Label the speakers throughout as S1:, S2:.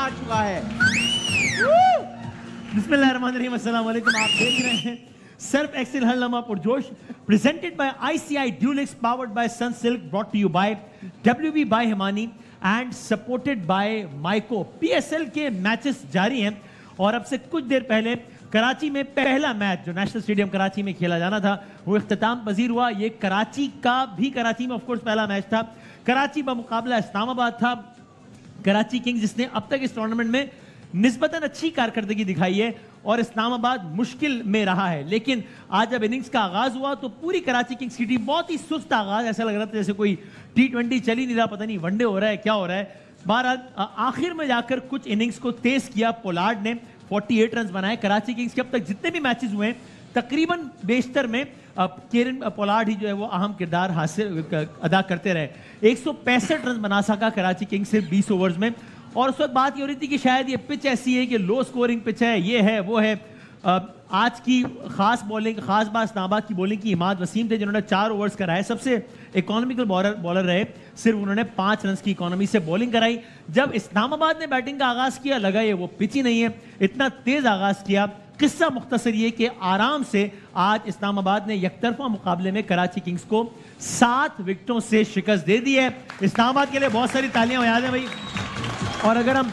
S1: आ चुका है।
S2: बिस्मिल्लाहिर्रहमानिर्रहीम, अस्सलाम वालेकुम। आप देख रहे हैं सर्फ एक्सेल हर लम्हा पुरजोश, presented by ICI Dulux, powered by Sunsilk, brought to you by WB by Himani and supported by Mico. PSL के मैचेस जारी हैं और अब से कुछ देर पहले कराची में पहला मैच जो नेशनल स्टेडियम कराची में खेला जाना था वो इख्तिताम पजीर हुआ। ये कराची में ऑफ कोर्स पहला मैच था। कराची बमुकाबला इस्लामाबाद था। कराची किंग्स जिसने अब तक इस टूर्नामेंट में निस्बतन अच्छी कारकर्दगी दिखाई है और इस्लामाबाद मुश्किल में रहा है, लेकिन आज जब इनिंग्स का आगाज हुआ तो पूरी कराची किंग्स की टीम बहुत ही सुस्त आगाज, ऐसा लग रहा था जैसे कोई T20 चल ही नहीं रहा, पता नहीं वनडे हो रहा है क्या हो रहा है। बहरहाल आखिर में जाकर कुछ इनिंग्स को तेज किया पोलार्ड ने, 48 रन बनाए। कराची किंग्स के अब तक जितने भी मैचेस हुए हैं तकरीबन बेशतर में केरन पोलार्ड ही जो है वो अहम किरदार हासिल अदा करते रहे। 165 रन बना सका कराची किंग्स सिर्फ 20 ओवर्स में। और उस वक्त बात ये हो रही थी कि शायद ये पिच ऐसी है कि लो स्कोरिंग पिच है, ये है वो है। आज की खास बॉलिंग, खास बात इस्लामाबाद की बॉलिंग की इमाद वसीम थे जिन्होंने 4 ओवर्स कराए, सबसे इकोनॉमिकल बॉलर रहे, सिर्फ उन्होंने 5 रन की इकोनॉमी से बॉलिंग कराई। जब इस्लामाबाद ने बैटिंग का आगाज किया लगा ये वो पिच ही नहीं है, इतना तेज आगाज किया। किस्सा मुख्तसर ये कि आराम से आज इस्लामाबाद ने यकतरफा मुकाबले में कराची किंग्स को 7 विकेटों से शिकस्त दे दी है। इस्लामाबाद के लिए बहुत सारी तालियां बजा दें भाई। और अगर हम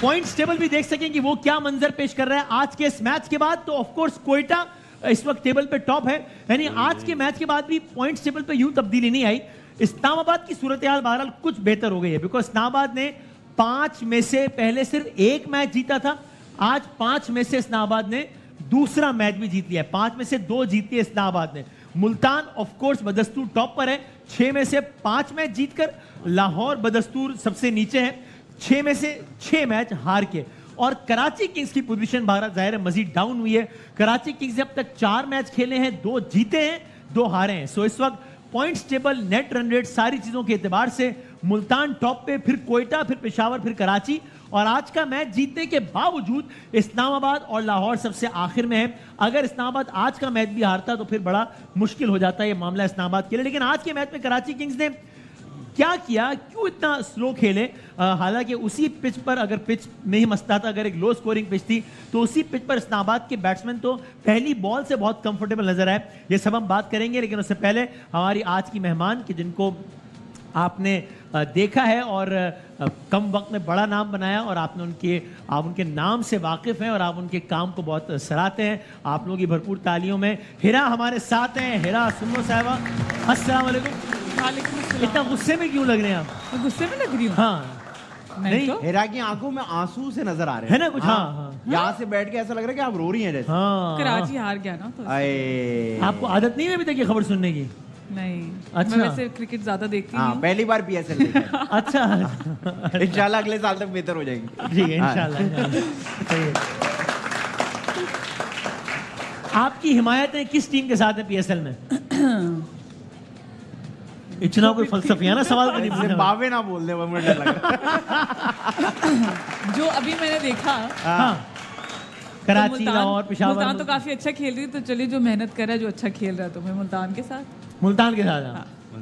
S2: पॉइंट्स टेबल भी देख सकें कि वो क्या मंजर पेश कर रहा है आज के इस मैच के बाद, तो ऑफ कोर्स कोयटा इस वक्त टेबल पे टॉप है। यानी आज के मैच के बाद भी पॉइंट्स टेबल पे यूं तब्दीली नहीं आई। इस्लामाबाद की सूरत हाल बहरहाल कुछ बेहतर हो गई है, बिकॉज इस्लामाबाद ने 5 में से पहले सिर्फ 1 मैच जीता था, आज 5 में से इस्लामाबाद ने दूसरा मैच भी जीत लिया है। 5 में से 2 जीती है इस्लामाबाद ने। मुल्तान ऑफ कोर्स बदस्तूर टॉप पर है, 6 में से 5 मैच जीतकर। लाहौर बदस्तूर सबसे नीचे है, 6 में से 6 मैच हार के। और कराची किंग्स की पोजीशन भारत जाहिर है मजीद डाउन हुई है। कराची किंग्स ने अब तक 4 मैच खेले हैं, 2 जीते हैं, 2 हारे हैं। सो इस वक्त points table, net run rate, सारी चीजों के एतबार से मुल्तान टॉप पे, फिर कोयटा, फिर पेशावर, फिर कराची। और आज का मैच जीतने के बावजूद इस्लामाबाद और लाहौर सबसे आखिर में है। अगर इस्लामाबाद आज का मैच भी हारता तो फिर बड़ा मुश्किल हो जाता है ये मामला इस्लामाबाद के लिए। लेकिन आज के मैच में कराची किंग्स ने क्या किया, क्यों इतना स्लो खेले? हालांकि उसी पिच पर, अगर पिच में ही मसला था, अगर एक लो स्कोरिंग पिच थी तो उसी पिच पर इस्लामाबाद के बैट्समैन तो पहली बॉल से बहुत कंफर्टेबल नजर आए। ये सब हम बात करेंगे, लेकिन उससे पहले हमारी आज की मेहमान कि जिनको आपने देखा है और कम वक्त में बड़ा नाम बनाया और आप उनके नाम से वाकिफ हैं और आप उनके काम को बहुत सराहते हैं, आप लोगों की भरपूर तालियों में हिरा हमारे साथ हैं। हिरा सुन्नो साहिबा, अस्सलाम वालेकुम। इतना गुस्से में क्यों लग रहे हैं आप?
S3: गुस्से में लग रही हूँ?
S2: हाँ
S1: नहीं तो? हिरा की आंखों में आंसू से नजर आ रहे
S2: हैं, है ना कुछ? हाँ।
S1: यहाँ से बैठ के ऐसा लग रहा है कि आप रो रही हैं जैसे।
S2: हाँ।
S3: कराची हार गया ना तो।
S2: आपको आदत नहीं है अभी तक ये खबर सुनने की?
S3: नहीं।
S2: अच्छा।
S3: मैं वैसे क्रिकेट ज्यादा देखती हूँ।
S1: पहली बार PSL
S2: अच्छा।
S1: इंशाल्लाह अगले साल तक बेहतर हो जाएगी।
S2: ठीक है इंशाल्लाह। आपकी हिमायतें किस टीम के साथ है PSL में? इतना कोई फलसफियाना सवाल नहीं पूछना।
S1: बावे ना बोल दे, मुझे डर लग रहा।
S3: जो अभी मैंने देखा,
S2: कराची, लाहौर, पेशावर,
S3: मुल्तान तो काफी अच्छा खेल रही है, तो चलिए जो मेहनत कर रहा है, जो अच्छा खेल रहा है, तो मैं मुल्तान के साथ।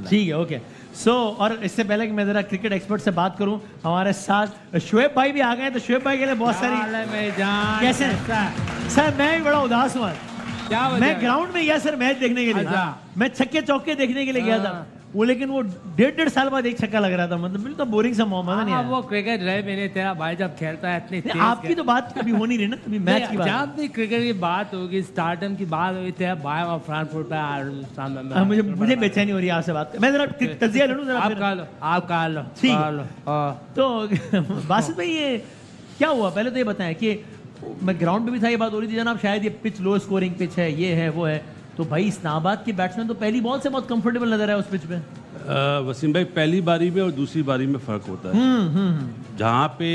S3: ठीक है, ओके। सो और इससे पहले कि मैं जरा क्रिकेट एक्सपर्ट से बात करूं, हमारे साथ शुएब भाई भी आ गए। तो शुएब भाई के लिए बहुत सारी कैसे सर, मैं भी बड़ा उदास हुआ। मैं ग्राउंड में गया सर मैच देखने के लिए, मैं छक्के चौके देखने के लिए गया था वो, लेकिन वो 1.5 साल बाद एक छक्का लग रहा था, मतलब बिल्कुल बोरिंग सा मामला नहीं है।
S4: वो क्रिकेट रहे मेरे, तेरा भाई जब खेलता है इतनी तेज।
S2: आपकी तो बात कभी हो नहीं रही ना, कभी मैच की बात।
S4: जब भी क्रिकेट की बात होगी, स्टार्टम की बात होगी, तेरा भाई और फ्रैंकफर्ट पे
S2: मुझे बेचैनी हो रही है आपसे बात कर। मैं जरा तजिया ले लूं जरा।
S4: आप कर लो।
S2: तो बासित भाई ये क्या हुआ, पहले तो ये बताएं कि मैं ग्राउंड पे भी था, ये बात हो रही थी जनाब शायद ये पिच लो स्कोरिंग पिच है, ये है वो है। तो भाई इस्लामाबाद के बैट्समैन तो पहली बॉल से बहुत कंफर्टेबल नजर है उस पिच पे।
S5: वसीम भाई, पहली बारी में और दूसरी बारी में फ़र्क होता है। जहाँ पे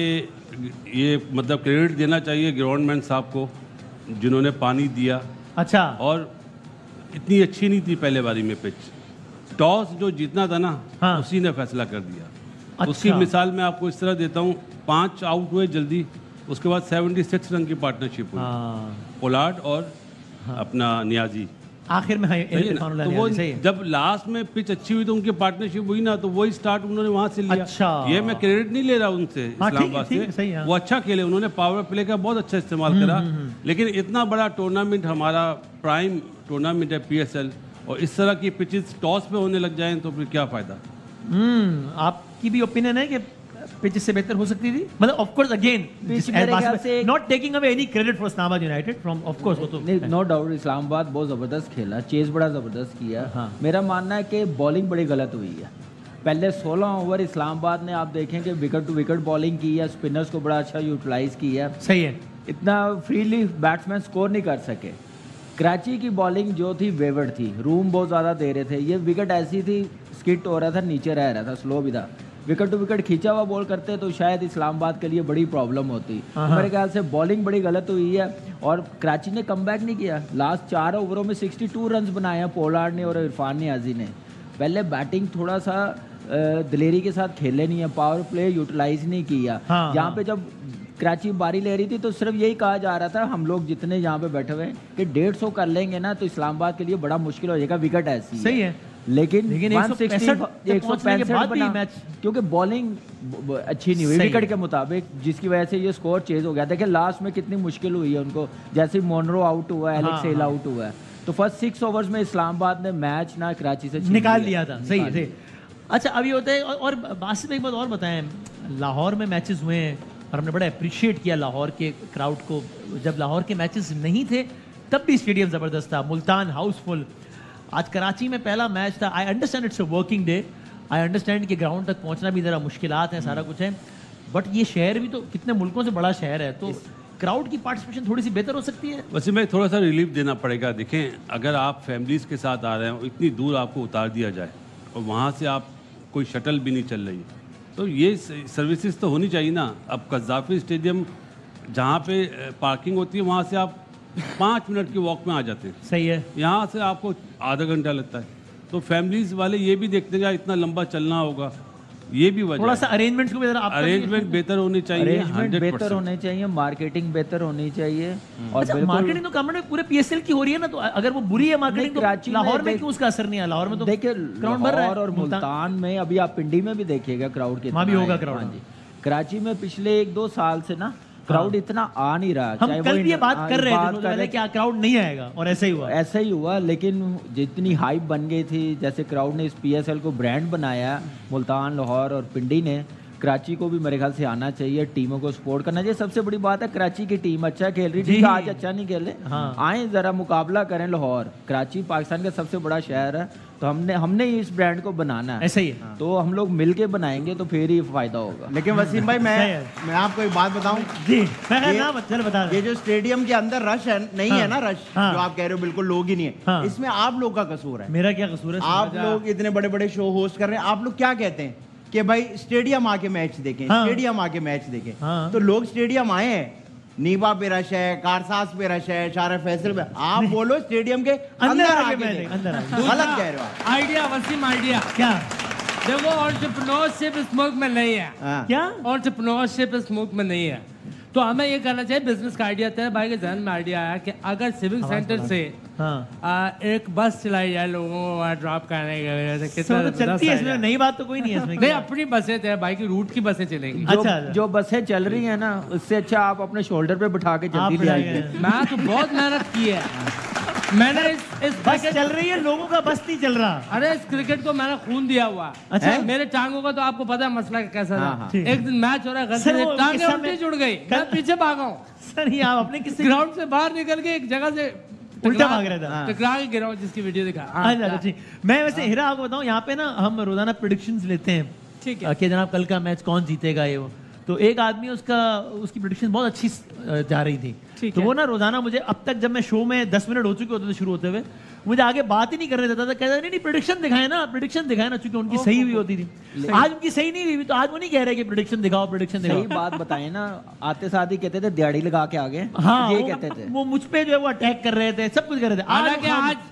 S5: ये मतलब क्रेडिट देना चाहिए ग्राउंडमैन साहब को जिन्होंने पानी दिया।
S2: अच्छा।
S5: और इतनी अच्छी नहीं थी पहले बारी में पिच, टॉस जो जीतना था ना, हाँ। उसी ने फैसला कर दिया। अच्छा। उसकी मिसाल मैं आपको इस तरह देता हूँ, 5 आउट हुए जल्दी, उसके बाद 76 रन की पार्टनरशिप हुई, पोलार्ड और अपना नियाजी।
S2: आखिर में इरफान
S5: तो वो जब लास्ट में पिच अच्छी हुई तो उनकी पार्टनरशिप हुई ना, तो वही स्टार्ट उन्होंने वहां से लिया।
S2: अच्छा,
S5: ये मैं क्रेडिट नहीं ले रहा उनसे, इस्लामाबाद से, वो अच्छा खेले, उन्होंने पावर प्ले का बहुत अच्छा इस्तेमाल करा। लेकिन इतना बड़ा टूर्नामेंट, हमारा प्राइम टूर्नामेंट है PSL, और इस तरह की पिचेस टॉस पे होने लग जाएं तो फिर क्या फायदा।
S2: आपकी भी ओपिनियन है कि पिच से बेहतर हो सकती थी? मतलब of course again not taking away any credit for Islamabad United from, of course वो तो
S6: नो डाउट इस्लामाबाद बहुत जबरदस्त खेला, चेज बड़ा जबरदस्त किया। मेरा मानना है कि बॉलिंग बड़ी गलत हुई है। पहले 16 ओवर इस्लामाबाद ने आप देखें कि विकेट टू विकेट बॉलिंग की है, स्पिनर्स को बड़ा अच्छा यूटिलाइज किया।
S2: सही है,
S6: इतना फ्रीली बैट्समैन स्कोर नहीं कर सके। कराची की बॉलिंग जो थी वेवर्ड थी, रूम बहुत ज़्यादा दे रहे थे, ये विकेट ऐसी थी स्किट हो रहा था, नीचे रह रहा था, स्लो भी था। विकेट टू विकेट खींचा हुआ बॉल करते तो शायद इस्लामाबाद के लिए बड़ी प्रॉब्लम होती। मेरे ख्याल से बॉलिंग बड़ी गलत हुई है और कराची ने कमबैक नहीं किया। लास्ट 4 ओवरों में 62 रन बनाए हैं पोलार्ड ने और इरफान नियाजी ने। पहले बैटिंग थोड़ा सा दिलेरी के साथ खेले नहीं है, पावर प्ले यूटिलाइज नहीं किया। यहाँ पे जब कराची बारी ले रही थी तो सिर्फ यही कहा जा रहा था, हम लोग जितने यहाँ पे बैठे हुए कि 150 कर लेंगे ना तो इस्लामाबाद के लिए बड़ा मुश्किल हो जाएगा, विकेट ऐसी
S2: सही है।
S6: लेकिन
S2: 165 बना मैच,
S6: क्योंकि बॉलिंग अच्छी नहीं हुई विकेट के मुताबिक, जिसकी वजह से ये स्कोर चेज हो गया। देखिए लास्ट में कितनी मुश्किल हुई है उनको, जैसे मोनरो आउट हुआ है, एलेक्स हेल आउट हुआ है, तो फर्स्ट 6 ओवर्स में इस्लामाबाद ने मैच ना कराची से
S2: निकाल लिया था। सही है। अच्छा अभी होता है, और बासित एक बात और बताएं, लाहौर में मैचेस हुए हैं और हमने बड़ा अप्रिशिएट किया लाहौर के क्राउड को। जब लाहौर के मैचेस नहीं थे तब भी स्टेडियम ज़बरदस्त था, मुल्तान हाउसफुल। आज कराची में पहला मैच था। I understand it's a working day, I understand कि ग्राउंड तक पहुंचना भी ज़रा मुश्किलात हैं, सारा कुछ है, बट ये शहर भी तो कितने मुल्कों से बड़ा शहर है, तो क्राउड की पार्टिसिपेशन थोड़ी सी बेहतर हो सकती है।
S5: वैसे मैं थोड़ा सा रिलीफ देना पड़ेगा। देखें, अगर आप फैमिलीज़ के साथ आ रहे हैं, इतनी दूर आपको उतार दिया जाए और वहाँ से आप कोई शटल भी नहीं चल रही, तो ये सर्विसेज तो होनी चाहिए ना। अब कज़ाफ़ी स्टेडियम जहाँ पे पार्किंग होती है वहाँ से आप 5 मिनट की वॉक में आ जाते हैं।
S2: सही है।
S5: यहाँ से आपको आधा घंटा लगता है, तो फैमिलीज़ वाले ये भी देखते हैं इतना लंबा चलना होगा, ये भी वजह।
S2: थोड़ा सा अरेंजमेंट्स को भी जरा
S5: अरेंजमेंट बेहतर होने चाहिए,
S6: अरेंजमेंट बेहतर होने चाहिए, मार्केटिंग बेहतर होनी चाहिए। और
S2: अच्छा, मार्केटिंग तो गवर्नमेंट पूरे PSL की हो रही है ना, तो अगर वो बुरी है मार्केटिंग तो लाहौर में क्यों उसका असर नहीं है? लाहौर में तो
S6: देखिए लाहौर और मुल्तान में, अभी आप पिंडी में भी देखिएगा क्राउड कितना
S2: वहाँ भी होगा क्राउड।
S6: हाँ जी, कराची में पिछले 1-2 साल से ना क्राउड इतना आ नहीं रहा।
S2: हम कल भी ये बात कर रहे थे क्या क्राउड नहीं आएगा, और ऐसा ही हुआ। लेकिन जितनी हाइप बन गई थी, जैसे क्राउड ने इस PSL को ब्रांड बनाया, मुल्तान, लाहौर और पिंडी ने, कराची को भी मेरे ख्याल से आना चाहिए, टीमों को सपोर्ट करना चाहिए। सबसे बड़ी बात है कराची की टीम अच्छा खेल रही थी, आज अच्छा नहीं खेले, आए जरा मुकाबला करें। लाहौर, कराची पाकिस्तान का सबसे बड़ा शहर है, तो हमने इस ब्रांड को बनाना है। ऐसा ही है।
S6: तो हम लोग मिलके बनाएंगे तो फिर ही फायदा होगा।
S1: लेकिन वसीम भाई मैं आपको एक बात बताऊं
S2: जी, बता
S1: ये जो स्टेडियम के अंदर रश है नहीं है ना, रश जो आप कह रहे हो बिल्कुल लोग ही नहीं है, इसमें आप लोग का कसूर है।
S2: मेरा क्या कसूर है?
S1: आप लोग इतने बड़े बड़े शो होस्ट कर रहे हैं, आप लोग क्या कहते हैं कि भाई स्टेडियम आके मैच देखें, स्टेडियम आके मैच देखें। तो लोग स्टेडियम आए हैं, नीबा पे रश है, कारसास पे रश है, शारा फैसल पे, आप बोलो स्टेडियम के अंदर आके अंदर गलत कह रहे हो।
S4: आइडिया वसीम, आइडिया
S2: क्या?
S4: देखो एंटरप्रेन्योरशिप इस मुल्क में नहीं है।
S2: क्या
S4: एंटरप्रेन्योरशिप इस मुल्क में नहीं है, तो हमें ये करना चाहिए। बिजनेस का आइडिया था, भाई के जहन में आइडिया आया कि अगर सिविक सेंटर से एक बस चलाई जाए लोगों को वहाँ ड्रॉप करने के वजह से, कितना
S2: चलती है इसमें? नई बात तो कोई नहीं है इसमें।
S4: नहीं, अपनी बसें थे भाई की, रूट की बसें चलेंगी।
S6: जो बसें चल रही है ना, उससे अच्छा आप अपने शोल्डर पे बिठा के जल्दी ले आइए।
S4: मैं तो बहुत मेहनत की है, मैंने इस
S2: बस चल रही है, लोगों का बस नहीं चल रहा।
S4: अरे इस क्रिकेट को मैंने खून दिया हुआ।
S2: अच्छा,
S4: मेरे टांगों का तो आपको पता है मसला कैसा था। एक दिन मैच हो रहा है, गलती से टांगें उल्टी जुड़ गई, मैं पीछे भागा हूँ।
S2: सर ये आप अपने किसी
S4: ग्राउंड से बाहर निकल के एक जगह से
S2: उल्टा भाग रहा था,
S4: टकरा के गिरा, जिसकी वीडियो दिखा।
S2: मैं वैसे हिरा आपको बताऊं, यहाँ पे ना हम रोजाना प्रेडिक्शंस लेते हैं, ठीक है, कि जनाब कल का मैच कौन जीतेगा ये वो। तो एक आदमी उसकी प्रेडिक्शन बहुत अच्छी जा रही थी, तो वो ना रोजाना मुझे, अब तक जब मैं शो में 10 मिनट हो चुके होते थे शुरू होते हुए, मुझे आगे बात ही नहीं करने देता था, कहता नहीं प्रेडिक्शन दिखाए ना, चूंकि उनकी सही हुई होती थी। आज उनकी सही नहीं हुई, तो आज वो नहीं कह रहे कि प्रेडिक्शन दिखाओ।
S6: सही बात बताए ना, आते साथ ही कहते थे दिहाड़ी लगा के आगे।
S2: हाँ,
S6: ये कहते थे।
S2: वो मुझ पे जो है वो अटैक कर रहे थे, सब कुछ कर रहे थे।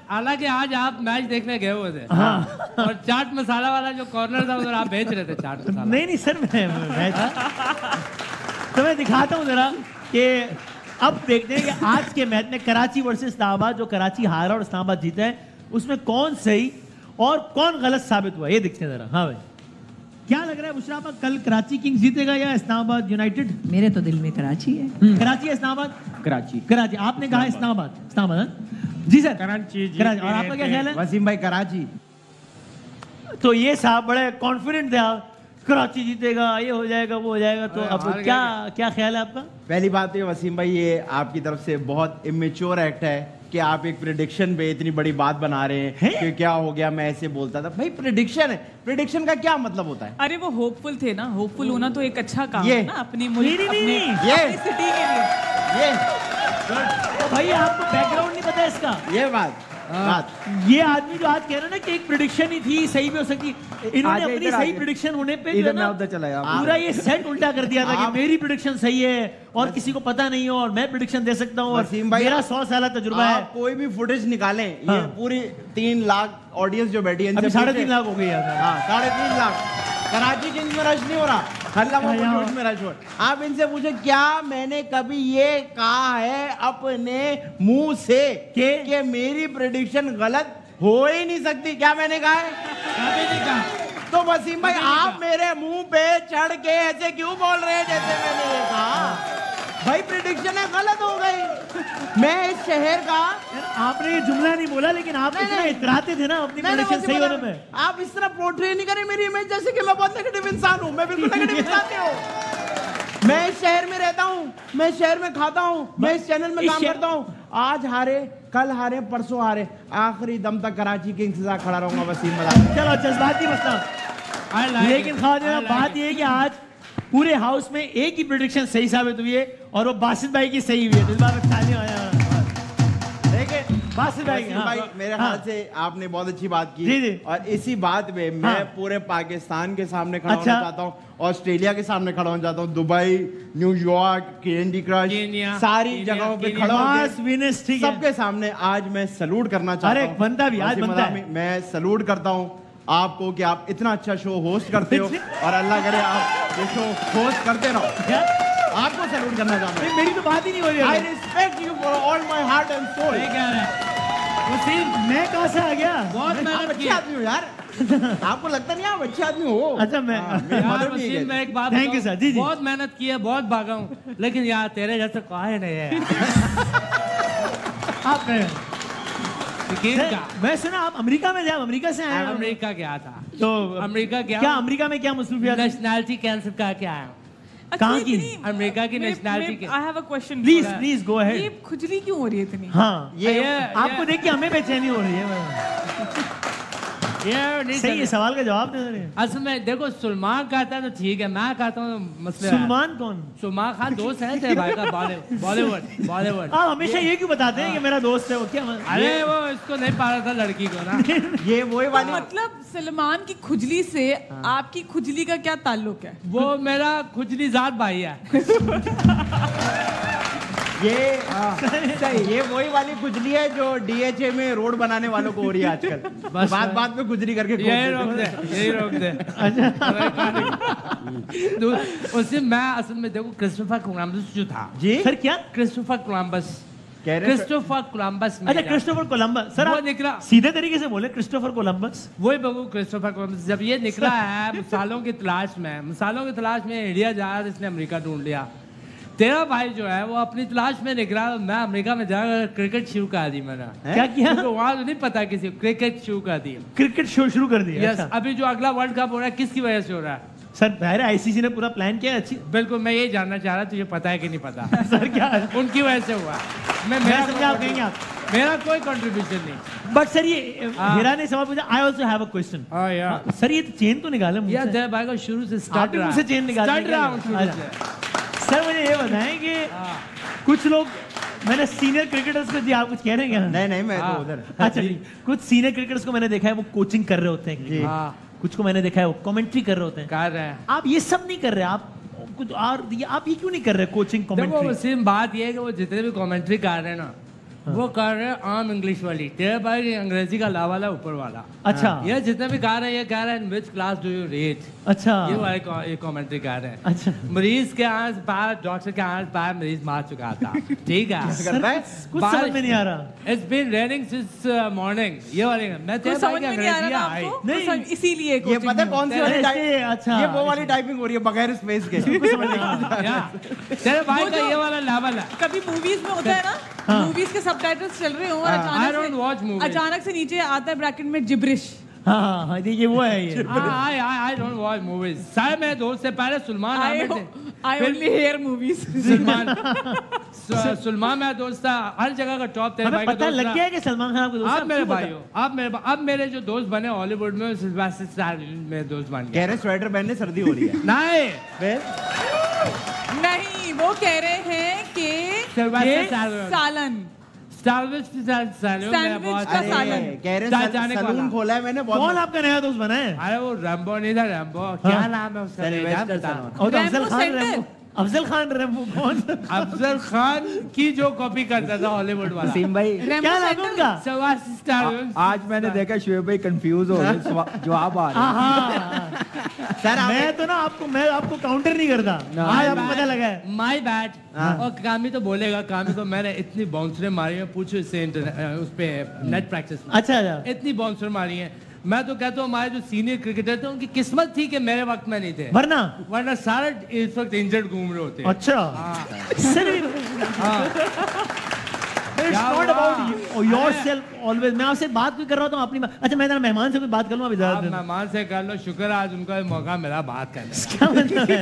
S4: हालांकि आज आप मैच देखने गए हुए थे, और चाट मसाला वाला जो कॉर्नर था उधर आप बेच रहे थे चाट मसाला।
S2: नहीं सर, मैं तो मैं दिखाता हूँ जरा कि अब देखते हैं कि आज के मैच में कराची वर्सेस इस्लामाबाद, जो कराची हारा और इस्लामाबाद जीता है, उसमें कौन सही और कौन गलत साबित हुआ, ये देखते हैं जरा। हाँ भाई, क्या लग रहा है मुशर्रफ, कल कराची किंग्स जीतेगा या इस्लामाबाद यूनाइटेड?
S7: मेरे तो दिल में कराची है।
S2: कराची या इस्लामाबाद?
S6: कराची।
S2: कराची। आपने कहा इस्लामाबाद। इस्लामाबाद जी सर,
S4: कराची।
S2: और आपका क्या ख्याल है?
S1: वसीम भाई कराची।
S2: तो ये साहब बड़े कॉन्फिडेंट थे, आप कराची जीतेगा, ये हो जाएगा, वो हो जाएगा, तो अब क्या ख्याल है आपका?
S1: पहली बात तो वसीम भाई, ये आपकी तरफ से बहुत इमेच्योर एक्ट है कि आप एक प्रेडिक्शन पे इतनी बड़ी बात बना रहे हैं कि क्या हो गया, मैं ऐसे बोलता था। भाई प्रेडिक्शन है, प्रेडिक्शन का क्या मतलब होता है?
S8: अरे वो होपफुल थे ना, होपफुल होना तो एक अच्छा काम
S1: ये
S8: है ना अपनी मुल्क, अपनी सिटी के लिए।
S1: ये
S2: तो भाई आपको बैकग्राउंड नहीं पता इसका?
S1: ये बात
S2: ये आदमी जो आज कह रहे हैं ना कि एक प्रेडिक्शन ही थी, सही भी हो सकती, इन्होंने अपनी सही प्रेडिक्शन होने पे जो है ना पूरा ये सेट उल्टा कर दिया था कि मेरी प्रेडिक्शन सही है और किसी को पता नहीं हो और मैं प्रेडिक्शन दे सकता हूँ,
S1: वसीम भाई
S2: मेरा 100 साल तजुर्बा है।
S1: कोई भी फुटेज निकालें, ये पूरी 3 लाख ऑडियंस जो बैठी है,
S2: अभी 3.5 लाख हो गई है।
S1: हाँ 3.5 लाख। कराची किंग्स में रश नहीं हो रहा, हल्लापुर में रश हो रहा। आप इनसे पूछे क्या मैंने कभी ये कहा है अपने मुंह से कि मेरी प्रेडिक्शन गलत हो ही नहीं सकती? क्या मैंने कहा है? कभी नहीं कहा। तो वसीम भाई आप मेरे मुंह पे चढ़ के ऐसे क्यों बोल रहे हैं जैसे मैंने ये कहा? भाई प्रेडिक्शन है, गलत हो गई। मैं इस शहर का,
S2: आपने ये जुमला नहीं बोला, लेकिन आप इतना इतराते थे ना अपनी प्रेडिक्शन सही होने में।
S1: आप इस तरह पोर्ट्रे नहीं करें मेरी इमेज जैसे कि मैं बहुत नेगेटिव इंसान हूं। मैं बिल्कुल नेगेटिव इंसान नहीं हूं। मैं इस शहर में रहता हूं, मैं इस शहर में खाता हूं, मैं इस चैनल में काम करता हूं। आज हारे, कल हारे, परसों हारे, आखिरी दम तक कराची किंग्स के साथ खड़ा रहूंगा वसीम मदार।
S2: चलो जज्बाती मसला, लेकिन खाजा बात ये है कि आज पूरे हाउस में एक ही प्रेडिक्शन सही साबित हुई है और वो बासित भाई की सही हुई है। इस बार ताली आया।
S1: देखिए बासित भाई, मेरे ख्याल से आपने बहुत अच्छी बात की और इसी बात पे मैं पूरे पाकिस्तान के सामने खड़ा होना चाहता हूँ, ऑस्ट्रेलिया के सामने खड़ा होना चाहता हूँ, दुबई, न्यूयॉर्क, कैंडी क्रश, सारी जगहों पे खड़ा होकर सबके सामने आज मैं सलूट करना चाहता हूँ।
S2: बनता भी आज बनता है।
S1: मैं सलूट करता हूँ आपको कि आप इतना अच्छा शो होस्ट करते हो और अल्लाह करे आप ये शो होस्ट करते रहो। आपको सैल्यूट करना चाहता हूं।
S2: मेरी तो बात ही नहीं हो रही।
S1: I respect you for all my heart and soul.
S2: मैं कहाँ से आ गया?
S4: बहुत
S1: आप अच्छे आदमी हो यार। आपको लगता नहीं आप अच्छे आदमी हो?
S2: अच्छा
S4: मैं एक बात,
S2: थैंक यू सर। जी
S4: बहुत मेहनत की है, बहुत भागा हूँ, लेकिन यार तेरे जैसे कहा नहीं है।
S2: आप मैं सुना आप अमेरिका में, अमेरिका से आए?
S4: अमेरिका गया था।
S2: तो
S4: अमेरिका गया?
S2: क्या अमेरिका में क्या मसरूफियत?
S4: नेशनैलिटी कैंसिल करके आया हूँ।
S2: कहाँ की?
S4: अमेरिका की नेशनैलिटी के।
S8: I have a question.
S2: Please go ahead.
S8: ये खुजली क्यों हो रही है इतनी?
S2: हाँ ये आपको देख के हमें बेचैनी हो रही है। सही है, सवाल का जवाब दे रहे हैं।
S4: असल में देखो, सलमान कहता है तो ठीक है, मैं कहता हूँ मसला।
S2: सलमान कौन?
S4: सलमान खान दोस्त है तेरे भाई का, बॉलीवुड।
S2: आप हमेशा ये क्यों बताते हैं कि मेरा दोस्त है वो? क्या
S4: अरे वो इसको नहीं पा रहा था लड़की को ना।
S1: ये वही वाली
S8: मतलब सलमान की खुजली से आपकी खुजली का क्या ताल्लुक है?
S4: वो मेरा खुजली जात भाई है।
S1: ये वही वाली खुजली है जो डीएचए में रोड बनाने वालों को हो रही है आजकल। बात बात में खुजली करके
S4: यही रोक दे। उससे मैं असल में देखो, क्रिस्टोफर कोलंबस जो था
S2: जी सर, क्या
S4: क्रिस्टोफर कोलंबस? Christopher Columbus.
S2: अच्छा क्रिस्टोफर कोलंबस सर,
S4: वो निकला
S2: सीधे तरीके से बोले क्रिस्टोफर कोलंबस।
S4: वही बगू क्रिस्टोफर कोलंबस जब ये निकला है मसालों की तलाश में इंडिया जा रहा था, इसने अमेरिका ढूंढ लिया। तेरा भाई जो है वो अपनी तलाश में निकला, मैं अमेरिका में जाकर क्रिकेट शुरू कर दी मैंने।
S2: क्या किया?
S4: तो वहाँ तो नहीं पता किसी को, क्रिकेट शुरू कर दी।
S2: क्रिकेट शो शुरू कर दिया?
S4: यस। अभी जो अगला वर्ल्ड कप हो रहा है किसकी वजह से हो रहा है?
S2: सर आईसीसी ने पूरा प्लान किया। अच्छी
S4: बिल्कुल, मैं ये जानना चाह रहा, तुझे पता है कि नहीं पता?
S2: सर क्या
S4: उनकी वजह से हुआ। मेरा कोई कंट्रीब्यूशन नहीं।
S2: बट सर ये हीरा ने सवाल पूछा, I also have a question. Sir ये चेन तो निकाले मुझसे।
S4: यार तेरे भाई को शुरू से स्टार्ट रहा
S2: है। चेन निकाल। सर मुझे ये बताएं कि कुछ लोग, मैंने सीनियर क्रिकेटर्स को, जी आप कुछ कह रहे हैं क्या?
S1: नहीं मैं तो उधर।
S2: अच्छा कुछ सीनियर क्रिकेटर्स को मैंने देखा है वो कोचिंग कर रहे होते हैं, कुछ को मैंने देखा है वो कमेंट्री कर रहे होते हैं।
S4: कर रहे हैं।
S2: आप ये सब नहीं कर रहे, आप कुछ और आप ये क्यों नहीं कर रहे कोचिंग कमेंट्री?
S4: देखो सेम बात ये है कि वो जितने भी कमेंट्री कर रहे हैं ना, वो कर रहे हैं आम इंग्लिश वाली, तेरे भाई की अंग्रेजी का ला वाला ऊपर वाला।
S2: अच्छा
S4: ये जितने भी गा रहे हैं ये कह रहे हैं which class do you read.
S2: अच्छा
S4: ये वाले ये कमेंट्री कर रहे हैं।
S2: अच्छा
S4: मरीज के आस पार डॉक्टर के आस पार मरीज मार चुका था। ठीक है
S2: कुछ समझ में नहीं आ रहा।
S4: It's been raining since morning. ये वाले मैं
S8: कुछ समझ में नहीं आ रहा था आपको?
S2: नहीं।
S8: इसीलिए
S1: ये पता है कौन सी वाली टाइपिंग?
S2: अच्छा
S1: ये वो वाली टाइपिंग हो रही है बगैर स्पेस के।
S4: तेरे भाई का ये वाला लेवल है।
S8: कभी मूवीज में होता है ना, मूवीज के सबटाइटल्स चल रहे हो और अचानक से नीचे आता है ब्रैकेट में जिब्रिश।
S2: हाँ हाँ ये वो है ये।
S4: I don't watch movies। सारे मेरे दोस्त से पहले सुलमान आमिर थे।
S8: I only hear movies।
S4: सुलमान मेरा दोस्त था, हर जगह का टॉप। तेरे भाई का
S2: पता लग गया कि सलमान खान आपके दोस्त?
S4: आप मेरे भाई हो, अब मेरे जो दोस्त बने हॉलीवुड में सिल्वेस्टर स्टैलोन मेरे दोस्त बन गए।
S1: कह रहे स्वेटर पहनने सर्दी हो रही है।
S8: नहीं वो कह रहे हैं कि सालन
S4: सैंडविच
S8: का सालन।
S1: कह रहे सलून खोला है मैंने।
S2: कौन आपका नया दोस्त बना है?
S4: अरे वो रैम्बो नहीं था, रैम्बो क्या नाम है उसका?
S2: अफजल खान रैम्बो कौन?
S4: अफजल खान की जो कॉपी करता था हॉलीवुड वाला।
S6: सीम भाई
S2: क्या नाम है उनका?
S4: Sylvester Stallone.
S6: आज मैंने देखा शुएब भाई कंफ्यूज हो गए, जवाब आ रहा है।
S2: सर मैं आपको काउंटर नहीं करता, आज आपको पता लगा है।
S4: My bad. और कामी तो बोलेगा, कामी को मैंने इतनी बाउंसरें मारी हैं, पूछो इससे उस पे नेट प्रैक्टिस में।
S2: अच्छा
S4: इतनी बाउंसर मारी हैं। मैं तो कहता हूँ हमारे जो सीनियर क्रिकेटर थे उनकी किस्मत थी कि मेरे वक्त में नहीं थे, वरना सारे इस वक्त इंजर्ड घूम रहे होते।
S2: अच्छा sir It's not about yourself always। मैं आपसे बात भी कर रहा हूँ अपनी बात। अच्छा मैं मेहमान से कोई बात कर लूँ?
S4: आप मेहमान से कर लो, शुक्र आज उनका मौका मिला बात करने।
S2: क्या मतलब है?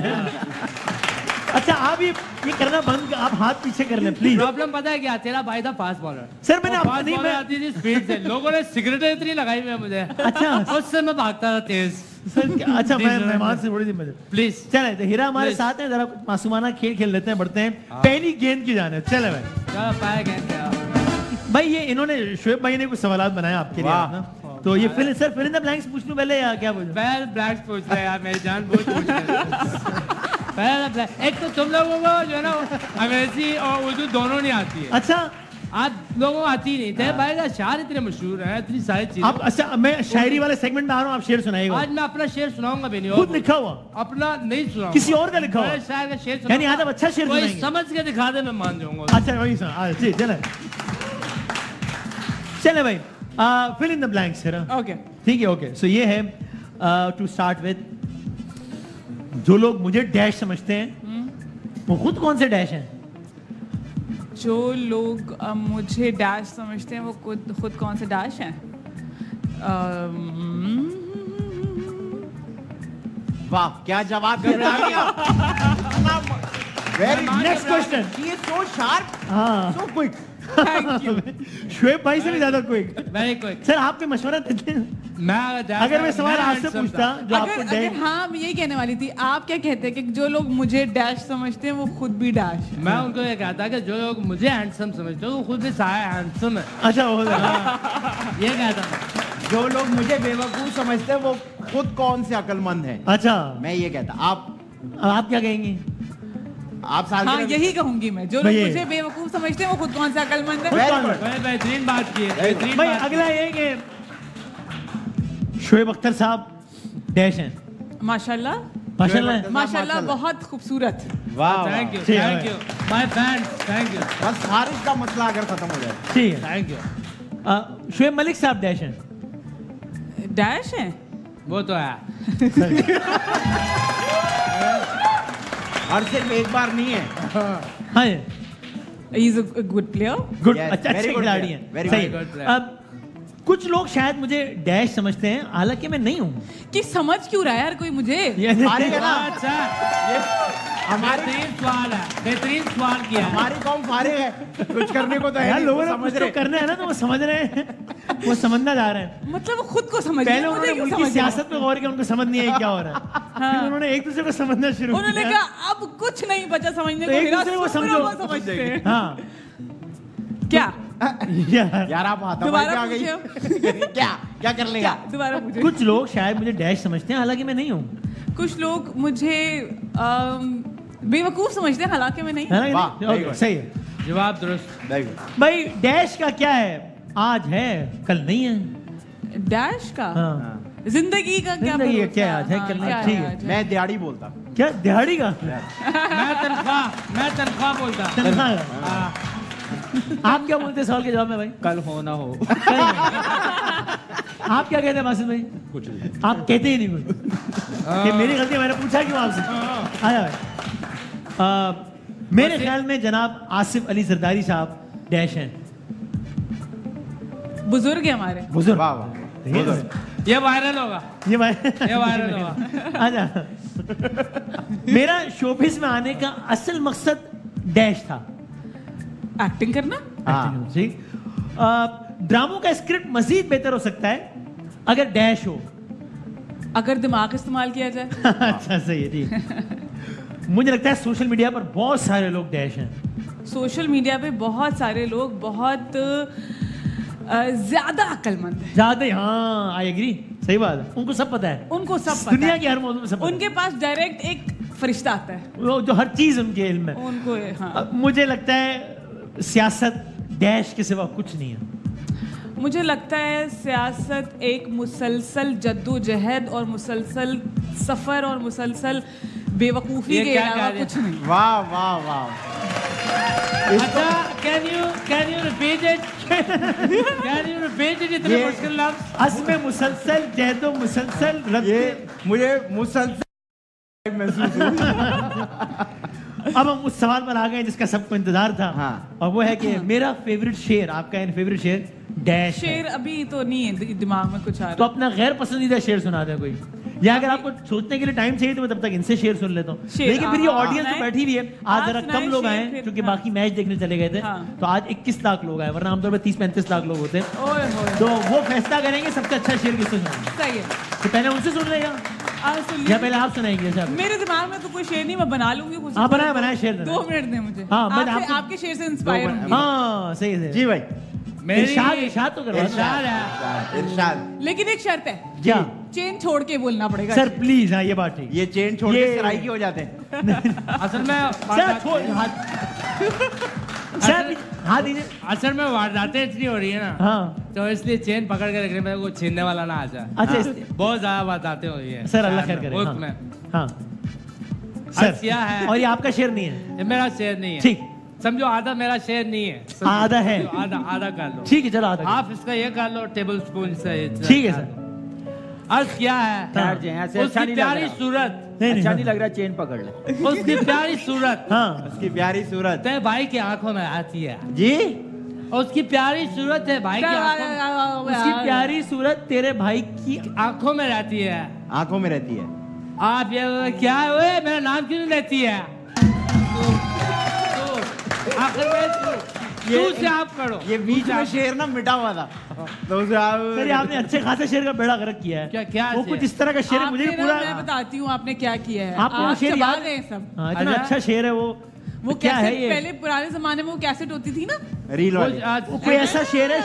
S2: अच्छा आप ये करना बंद, आप हाथ पीछे कर लें प्लीज।
S4: प्रॉब्लम पता है क्या? तेरा भाई था फास्ट बॉलर।
S2: सर मैंने
S4: फास्ट बॉलर आती थी स्पीड से, लोगों ने सिगरेटें इतनी लगाई हुई है मुझे। अच्छा उससे मैं भागता था तेज।
S2: अच्छा मैं मेहमान से थोड़ी सी मदद
S4: प्लीज।
S2: चले तो हीरा हमारे साथ है, जरा मासूमाना खेल खेल लेते हैं, बढ़ते हैं पहली गेंद की जाने। चले भाई
S4: चलो पहले गेंद।
S2: भाई ये इन्होंने शुएब भाई ने कुछ सवाल बनाया आपके लिए ना, तो ये फिल इन द ब्लैंक्स पूछ लूं पहले या क्या पूछूं?
S4: पहले ब्लैंक्स पूछ ले यार, मेरी जान बहुत पूछ ले। पहले एक तो तुम लोगों को जो है ना अंग्रेजी और उर्दू दोनों नहीं आती है।
S2: अच्छा
S4: आप लोगों को आती नहीं थे। भाई का शायर इतने मशहूर है, इतनी सारी चीजें।
S2: आप अच्छा मैं शायरी वाले सेगमेंट में आ रहा हूँ, आप शेर सुनाइएगा।
S4: आज मैं अपना शेर सुनाऊंगा भी नहीं।
S2: खुद लिखा हुआ?
S4: अपना नहीं सुनाऊंगा,
S2: किसी और का लिखा हुआ
S4: शायर का शेर।
S2: यानी आज आप अच्छा शेर सुनाएंगे?
S4: समझ के दिखा दे, मैं मान जाऊंगा।
S2: अच्छा वही सुना। चले भाई fill in the blanks.
S8: Okay
S2: ठीक है ओके। सो ये है टू स्टार्ट विद, जो लोग मुझे डैश समझते हैं वो खुद कौन से डैश हैं?
S8: जो लोग मुझे डैश समझते हैं वो खुद कौन से डैश हैं?
S1: वाह क्या जवाब दे रहा है। Very
S2: next question.
S1: He is so sharp, so quick.
S2: Shoaib भाई से भी ज्यादा क्विक।
S4: Very quick.
S2: सर आप पे मशवरा देते हैं? अगर मैं सवाल आपसे पूछता जो आपको
S8: अगर हाँ मैं यही कहने वाली थी, आप क्या कहते हैं कि जो लोग मुझे डैश समझते हैं वो खुद भी डैश है?
S4: मैं उनको ये कहता कि जो लोग मुझे हैंडसम समझते हैं वो खुद भी सारे हैंडसम है।
S2: अच्छा हो
S4: ये कहता हूँ।
S1: जो लोग मुझे बेवकूफ समझते हैं वो खुद कौन से अक्लमंद है।
S2: अच्छा
S1: मैं ये कहता।
S2: आप क्या कहेंगी?
S1: आप
S8: हाँ यही कहूंगी मैं, जो लोग मुझे बेवकूफ समझते हैं वो खुद कौन सा अक्लमंद है।
S4: बेहतरीन बात की है।
S2: भाई अगला ये कि शुएब अख्तर साहब डैश हैं।
S8: माशाल्लाह
S2: माशाल्लाह
S8: माशाल्लाह बहुत खूबसूरत।
S1: वाह
S4: thank you thank you my fans, thank you.
S1: बस बारिश का मसला अगर खत्म हो जाए।
S2: ठीक है
S4: थैंक यू।
S2: शुएब मलिक साहब डैश हैं?
S8: डैश हैं
S4: वो तो है।
S1: और सिर्फ एक बार नहीं है।
S2: हाँ
S8: he is a good player.
S2: Good अच्छा खिलाड़ी हैं।
S1: Very
S4: good.
S2: अब कुछ लोग शायद मुझे डैश समझते हैं, हालांकि मैं नहीं हूँ।
S8: कि समझ क्यों रहा है यार कोई मुझे?
S4: अच्छा बेहतरीन सवाल है, बेहतरीन सवाल किया।
S1: हमारी कौम फारिग है, कुछ करने को तो है नहीं।
S2: लोगों ने कुछ तो करना है ना, तो वो समझ रहे हैं, वो समझना जा रहे हैं।
S8: मतलब वो खुद को समझ।
S2: पहले उन्होंने मुल्क की सियासत पे गौर किया, उनको समझ नहीं है क्या हो रहा है। फिर उन्होंने एक दूसरे को समझना शुरू किया।
S8: उन्होंने कहा अब कुछ नहीं बचा समझने को,
S2: एक दूसरे को
S8: समझो।
S2: हाँ
S8: क्या
S1: यार आप हाथापाई आ गई। क्या क्या कर लेगा?
S8: दोबारा पूछो।
S2: कुछ लोग शायद मुझे डैश समझते हैं, हालांकि मैं नहीं हूँ।
S8: कुछ लोग मुझे बेवकूफ समझते हैं, हालांकि मैं नहीं।
S2: सही है।
S4: जवाब दुरुस्त।
S2: भाई डैश का क्या है? आज है कल नहीं है।
S8: डैश का जिंदगी का क्या?
S2: जिंदगी क्या है? आज है कल नहीं। ठीक है,
S1: मैं दिहाड़ी बोलता।
S2: क्या दिहाड़ी का?
S4: मैं तनख्वाह बोलता।
S2: आप क्या बोलते हैं सवाल के जवाब में भाई?
S6: कल हो ना हो।
S2: आप क्या कहते हैं मासिद भाई?
S5: कुछ नहीं।
S2: आप कहते ही नहीं कुछ। ये मेरी गलती, मैंने पूछा क्यों आपसे? आया भाई। मेरे ख्याल में जनाब आसिफ अली जरदारी साहब डैश हैं।
S8: बुजुर्ग है हमारे।
S2: बुजुर्ग।
S1: वाह वाह।
S4: ये वायरल होगा।
S2: ये
S4: वायरल होगा।
S2: आजा। मेरा शोबिस में आने का असल मकसद डैश था।
S8: एक्टिंग करना।
S2: ड्रामों का स्क्रिप्ट मजीद बेहतर हो सकता है अगर डैश हो,
S8: अगर दिमाग इस्तेमाल किया जाए।
S2: अच्छा सही है, ठीक। मुझे लगता है सोशल मीडिया पर बहुत सारे लोग डैश हैं।
S8: सोशल मीडिया पे बहुत सारे लोग बहुत ज्यादा अक्लमंद है।
S2: ज्यादा, हाँ आई एग्री, सही बात है। उनको सब पता है,
S8: उनको सब पता
S2: दुनिया
S8: है।
S2: की हर मौजूद में सब
S8: उनके पास डायरेक्ट एक फरिश्ता आता है,
S2: वो जो हर चीज उनके इल्म में।
S8: उनको हाँ।
S2: मुझे लगता है सियासत डैश के सिवा कुछ नहीं है।
S8: मुझे लगता है सियासत एक मुसलसल जद्दोजहद और मुसलसल सफर और मुसलसल बेवकूफी के अलावा कुछ नहीं।
S1: वाह वाह वाह।
S4: अच्छा, can you repeat it? Can you repeat it? इतने मुश्किल लफ्ज़।
S2: असमे मुसलसल जहदो मुसलसल
S1: ये मुझे मुसलसल महसूस हुआ।
S2: अब हम उस सवाल पर आ गए जिसका सबको इंतजार था।
S1: हाँ।
S2: और वो है कि मेरा फेवरेट शेर, आपका फेवरेट शेर डैश
S8: शेर
S2: है।
S8: अभी तो नहीं है दिमाग में कुछ आ रहा।
S2: तो अपना गैर पसंदीदा शेर सुना दे कोई, या अगर आपको सोचने के लिए टाइम चाहिए तो मैं तब तक इनसे शेर सुन लेता हूँ। लेकिन फिर ये ऑडियंस जो बैठी हुई है आज जरा कम लोग आए क्योंकि बाकी मैच देखने चले गए थे। तो आज 21 लाख लोग आए, वरना आमतौर पर 30-35 लाख लोग होते हैं। तो वो फैसला करेंगे सबसे अच्छा शेर किससे सुनाएंगे।
S8: सही है,
S2: तो पहले उनसे सुन लेगा या पहले आप सुनाएंगे?
S8: मेरे दिमाग में तो कोई शेर नहीं, मैं बना लूंगी कुछ।
S2: हाँ बनाया शेर।
S8: 2 मिनट दें मुझे।
S2: हाँ,
S8: आपके शेर से इंस्पायर हूंगी।
S2: हाँ सही है
S1: जी भाई।
S2: इरशाद तो करवा।
S1: इरशाद।
S8: लेकिन एक शर्त है।
S2: क्या?
S8: चेन छोड़ के बोलना पड़ेगा
S2: सर प्लीज। हाँ ये बात ठीक।
S1: ये चेन छोड़ के सराइकी हो जाते हैं।
S4: असल में
S2: हाँ दीजिए।
S4: असल में वारदातें इतनी हो रही है ना,
S2: हाँ
S4: तो इसलिए चेन पकड़ के रखने में वो छीनने वाला ना आ जाए।
S2: अच्छा
S4: बहुत ज्यादा वारदातें हो रही है
S2: सर, अल्लाह खैर करे।
S4: मुल्क में।
S2: हाँ सर
S4: क्या है?
S2: और ये आपका शेर नहीं है?
S4: ये मेरा शेर नहीं है।
S2: ठीक,
S4: समझो आधा मेरा शेर नहीं है,
S2: आधा है।
S4: आधा कर लो।
S2: ठीक है चलो आधा।
S4: आप इसका ये कर लो टेबल स्पून से।
S2: ठीक है सर।
S4: अर्ज क्या है? उसकी प्यारी सूरत।
S6: अच्छा नहीं लग रहा, चेन पकड़ ले।
S4: उसकी प्यारी सूरत।
S2: हाँ
S1: उसकी प्यारी सूरत
S4: तेरे भाई की आंखों में आती है
S1: जी।
S4: उसकी प्यारी सूरत है भाई की आंखों में।
S2: उसकी प्यारी सूरत तेरे भाई की
S4: आंखों में रहती है।
S1: आंखों में रहती है।
S4: आप ये क्या है? मेरा नाम क्यों नहीं लेती है? आखिर में तू से आप करो।
S1: ये बीच में शेर ना मिटा हुआ था, तो उसे
S2: सर आपने अच्छे खासे शेर का बेड़ा गर्क किया है।
S4: क्या
S2: वो कुछ इस तरह का शेर है, मुझे पूरा
S8: मैं बताती हूँ आपने क्या किया है।
S2: आपको शेर याद
S8: है सब?
S2: हाँ, इतना अच्छा शेर है वो क्या है ये?
S8: पहले पुराने जमाने में वो कैसेट होती थी ना,
S1: रील वाली।
S2: कोई ऐसा शेर है,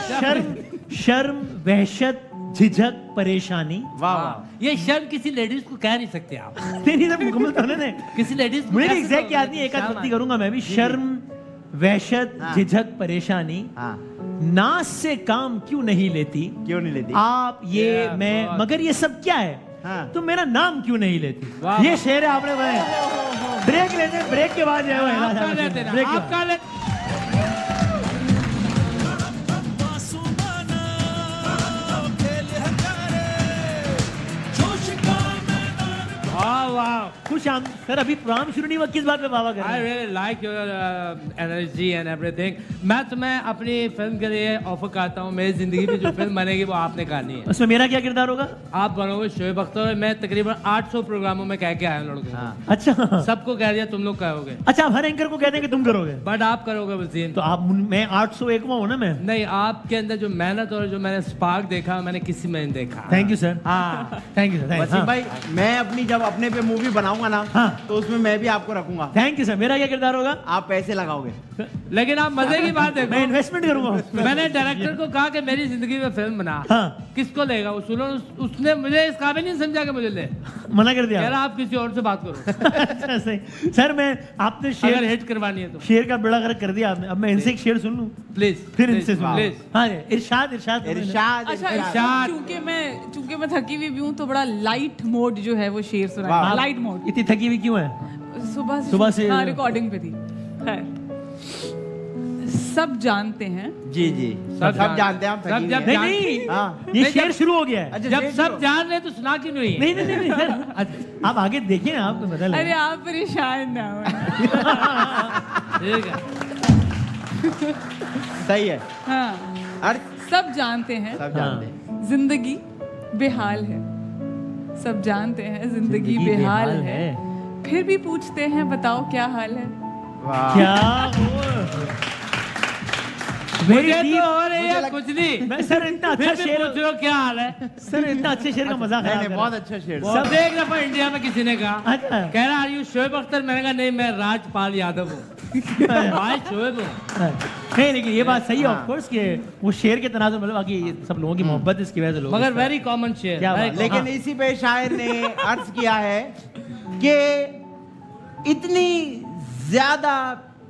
S2: शर्म वहशत झिझक परेशानी।
S1: वाह वाह।
S4: ये शर्म किसी लेडीज को कह नहीं सकते आप।
S2: नहीं मुकम्मल तो नहीं।
S4: किसी लेडीज
S2: मुझे एग्जैक्ट याद नहीं, एक आध गलती करूंगा मैं भी। शर्म वहशत झिझक परेशानी, नास से काम क्यों नहीं लेती?
S1: क्यों नहीं लेती
S2: आप ये मैं, मगर ये सब क्या है? तुम मेरा नाम क्यों नहीं लेती? ये शेर है आपने बनाया। ब्रेक लेते, ब्रेक के बाद खुश आम सर। अभी प्रोग्राम शुरू नहीं हुआ, किस बात पे बाबा कर रहे हैं?
S4: I really like your energy and everything. मैं तुम्हें अपनी फिल्म के लिए ऑफर करता हूँ। मेरी जिंदगी में जो फिल्म बनेगी वो आपने करनी है।
S2: उसमें मेरा क्या किरदार होगा?
S4: आप बनोगे शोएब अख्तर। मैं तकरीबन 800 प्रोग्रामों में कह के आया हूँ लड़कों को।
S2: अच्छा,
S4: सबको कह दिया तुम लोग कहोगे।
S2: अच्छा, आप हर एंकर को कहते हैं कि तुम करोगे,
S4: बट आप करोगे वसीम।
S2: तो आप, मैं 801वां हूँ ना मैं?
S4: नहीं, आपके अंदर जो मेहनत और जो मैंने स्पार्क देखा मैंने किसी में नहीं देखा।
S2: Thank you sir.
S4: हाँ
S2: थैंक यू सर।
S1: वसीम भाई, मैं अपनी जब अपने पे मूवी बनाऊंगा ना,
S2: हाँ।
S1: तो उसमें मैं भी आपको रखूंगा।
S2: Thank you sir. मेरा क्या किरदार होगा?
S1: आप पैसे लगाओगे।
S4: लेकिन आप मजे की बात देखो,
S2: मैं इन्वेस्टमेंट करूंगा।
S4: मैंने डायरेक्टर को कहा कि मेरी जिंदगी में फिल्म बना,
S2: हाँ।
S4: किसको लेगा? उसने मुझे इस काबिल नहीं समझा कि मुझे ले,
S2: मना कर दिया।
S4: कह रहा आप किसी और से बात करो।
S2: अच्छा सही। सर मैं आपने
S4: अगर हिट करवानी है तो
S2: शेर का बेड़ा गर्क कर दिया आपने। अब मैं इनसे एक शेर सुन लूं
S4: प्लीज,
S2: फिर इनसे सुन।
S4: प्लीज।
S2: हाँ इरशाद इरशाद
S1: इरशाद
S8: अच्छा
S4: इरशाद।
S8: चूंकि मैं थकी हुई भी हूँ तो बड़ा लाइट मोड जो है वो शेर सुना, लाइट मोड।
S2: इतनी थकी हुई क्यों है?
S8: सुबह से
S2: हाँ,
S8: रिकॉर्डिंग पे थी। खैर, सब जानते हैं।
S1: जी जी, सब जानते हैं आप थकी हुई हैं।
S2: नहीं
S1: हाँ।
S2: ये शेर शुरू हो गया है।
S1: अच्छा,
S4: जब
S1: शेर
S4: सब
S1: शुरू।
S4: जान रहे तो सुना क्यों नहीं?
S2: नहीं सर आप आगे देखिए ना, आपको पता
S8: अरे
S2: लगेगा।
S8: आप परेशान ना हो।
S4: ठीक है,
S1: सही है।
S8: हाँ,
S1: अर्थ
S8: सब जानते हैं
S1: सब जानते हैं।
S8: जिंदगी बेहाल है। सब जानते हैं जिंदगी बेहाल है, फिर भी पूछते हैं बताओ क्या हाल है।
S1: वाह।
S2: क्या
S4: मुझे तो हो रही है कुछ नहीं।
S2: मैं सर इतना अच्छा शेर
S4: पूछ रहे हो क्या हाल है?
S2: सर इतना अच्छे शेर का मजाक
S1: नहीं, बहुत अच्छा शेर।
S4: सब एक दफा इंडिया में किसी ने कहा,
S2: अच्छा।
S4: कह रहा आर यू शोएब अख्तर? मैंने कहा नहीं, मैं राजपाल यादव हूँ। भाई शोएब हूँ।
S2: नहीं लेकिन ये बात सही है ऑफ कोर्स कि वो शेर के तनाजुर मतलब बाकी सब लोगों की मोहब्बत इसकी वजह से लोग
S4: मगर वेरी कॉमन शेयर।
S2: क्या बात?
S1: लेकिन इसी पे शायर ने अर्ज किया है कि इतनी ज्यादा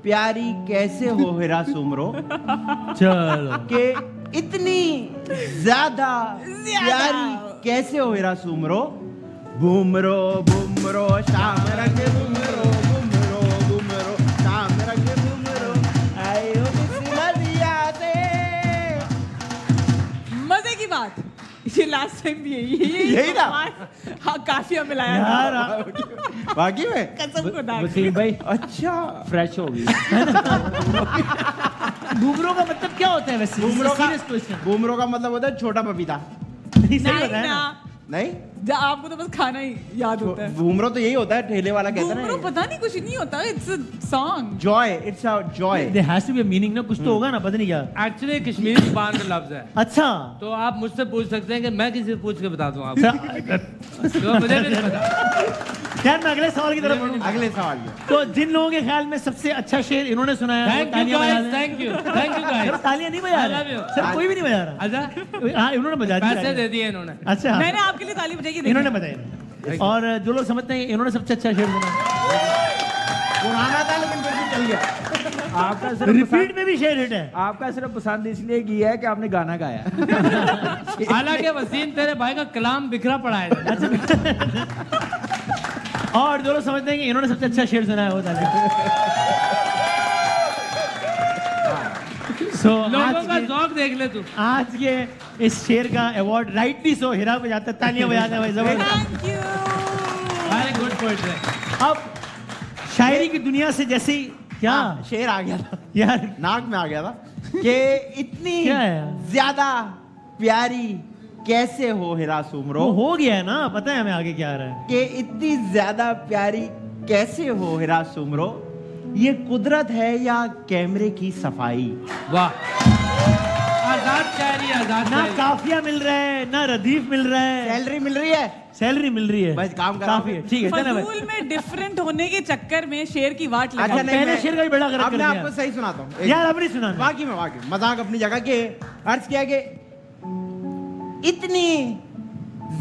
S1: प्यारी कैसे हो हिरा सुमरो,
S2: चलो
S1: कि इतनी ज्यादा प्यारी कैसे हो हिरा सुमरो, बुमरो बुमरो शाम रंग बुमरो बुमरो बुमरो शाम रंग बुमरो आयो बिस्मिल्लाह दिया दे।
S8: मजे की बात, ये लास्ट टाइम भी
S1: यही था?
S8: हाँ, काफिया मिलाया
S2: यार
S1: बाकी में
S8: कसम को डाल।
S6: वसीम भाई
S1: अच्छा
S6: फ्रेश हो गई।
S2: घुघरों का मतलब क्या होता है वैसे?
S1: बुमरो का
S2: Serious question।
S1: बुमरो का मतलब होता है छोटा पपीता।
S2: नहीं सही
S8: नहीं
S2: बताया
S8: ना,
S2: ना।
S1: नहीं,
S8: आपको तो बस खाना ही याद होता है।
S1: बुमरो तो यही होता है, ठेले वाला कहता है
S8: घूमरो
S1: ना।
S8: पता नहीं, कुछ नहीं होता, it's a song.
S1: Joy, it's a joy.
S2: There has to be a meaning ना, कुछ तो होगा ना, पता नहीं क्या।
S4: एक्चुअली कश्मीरी जुबान का लफ्ज है,
S2: अच्छा
S4: तो आप मुझसे पूछ सकते हैं कि मैं किसी से पूछ के बता दूं आपको।
S2: सर,
S4: तो मुझे भी नहीं पता।
S2: खैर मैं अगले सवाल की तरफ बढ़ूं।
S1: अगले सवाल में
S2: तो जिन लोगों के ख्याल में सबसे अच्छा शेर इन्होंने सुनाया,
S4: thank you guys, thank you guys.
S2: Sir तालियां नहीं बजा
S4: I love
S2: रहे
S4: you।
S2: सर, कोई भी नहीं बजा रहा।
S4: अच्छा,
S2: हाँ इन्होंने बजा दी
S4: पैसे दे दिए इन्होंने।
S2: अच्छा
S8: मैंने आपके लिए ताली बजाई,
S2: इन्होंने बताया। और जो लोग समझते हैं इन्होंने सबसे अच्छा शेर सुना,
S1: पुराना था लेकिन फिर भी चल गया।
S6: आपका सिर्फ
S2: रिपीट में भी शेर हिट है।
S6: आपका सिर्फ पसंद इसलिए किया है कि आपने गाना गाया।
S4: हालांकि वसीम तेरे भाई का कलाम बिखरा पड़ा है।
S2: और जो लोग समझते हैं कि इन्होंने सबसे अच्छा शेर सुना है वो
S4: लोगों का ज़ौक देख ले तू।
S2: आज के इस शेर का अवार्ड राइटली सो हिरा को जाता है, तालियां बजाते हैं भाई, जबरदस्त।
S8: Thank you.
S4: Very good poetry.
S2: अब शायरी की दुनिया से जैसे ही क्या
S1: शेर आ गया था
S2: यार,
S1: नाक में आ गया था कि इतनी
S2: क्या है?
S1: ज्यादा प्यारी कैसे हो हिरा सुमरो,
S2: वो हो गया है ना, पता है हमें आगे क्या आ रहा है।
S1: कि इतनी ज्यादा प्यारी कैसे हो हिरा सुमरो, ये कुदरत है या कैमरे की सफाई।
S4: वाह, आजाद शायरी, आजाद
S2: ना
S4: शायरी।
S2: काफिया मिल रहा है, ना रदीफ मिल रहा है,
S1: सैलरी मिल रही है,
S2: सैलरी मिल रही है,
S1: बस काम करा।
S2: काफी है, ठीक है चलो भाई।
S8: फजूल में डिफरेंट होने के चक्कर में शेर की वाट लगा।
S1: अच्छा नहीं,
S2: पहले
S1: मैं-
S2: शेर का भी बड़ा गलत
S1: अब
S2: कर
S1: मैं
S2: दिया।
S1: आपको सही सुनाता हूँ
S2: यार अब नहीं सुनाना।
S1: बाकी में बाकी मजाक अपनी जगह के अर्ज किया कि इतनी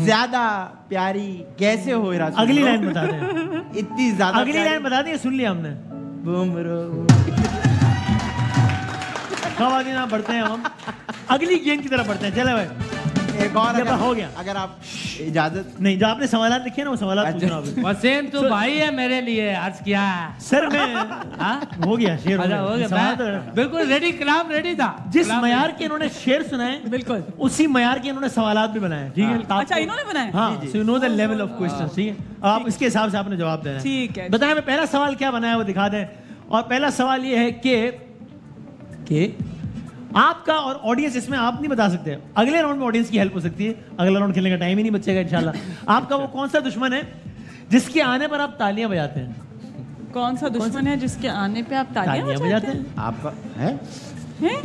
S1: ज्यादा प्यारी कैसे हो हिरा सुमरो,
S2: अगली लाइन बता दें,
S1: इतनी ज्यादा
S2: अगली लाइन बता दें, सुन लिया हमने।
S1: बुमरो
S2: खवातीन आप बढ़ते हैं, हम अगली गेम की तरफ बढ़ते हैं। चले भाई,
S1: एक और
S2: जब हो गया।
S1: अगर आप इजाजत।
S2: नहीं, जो आपने सवाल लिखे ना वो सवाल पूछना अभी।
S4: वसीम तू भाई है मेरे लिए, अर्ज किया है।
S2: सर मैं हो गया शेर,
S4: अच्छा, हो गया।
S2: सवाल तो
S4: मैं बिल्कुल रेडी, कलाम रेडी था।
S2: जिस
S4: कलाम
S2: मयार के इन्होंने शेर सुनाए,
S8: बिल्कुल
S2: उसी मयार के इन्होंने सवालात भी बनाए। ठीक है, आपको-
S8: अच्छा, इन्होंने बनाए?
S2: हाँ, so you know the level of questions. ठीक है, आप इसके हिसाब से आपने जवाब देना है।
S8: ठीक है।
S2: बताएं मैं पहला सवाल क्या बनाया वो दिखा दें। और पहला सवाल ये है कि आपका और ऑडियंस, इसमें आप नहीं बता सकते, अगले राउंड में ऑडियंस की हेल्प हो सकती है। अगला राउंड खेलने का टाइम ही नहीं बचेगा इंशाल्लाह। आपका वो कौन सा दुश्मन है जिसके आने पर आप तालियां बजाते हैं?
S8: कौन सा दुश्मन है जिसके आने पे आप तालियां
S2: बजाते हैं?
S1: आपका है
S8: हैं?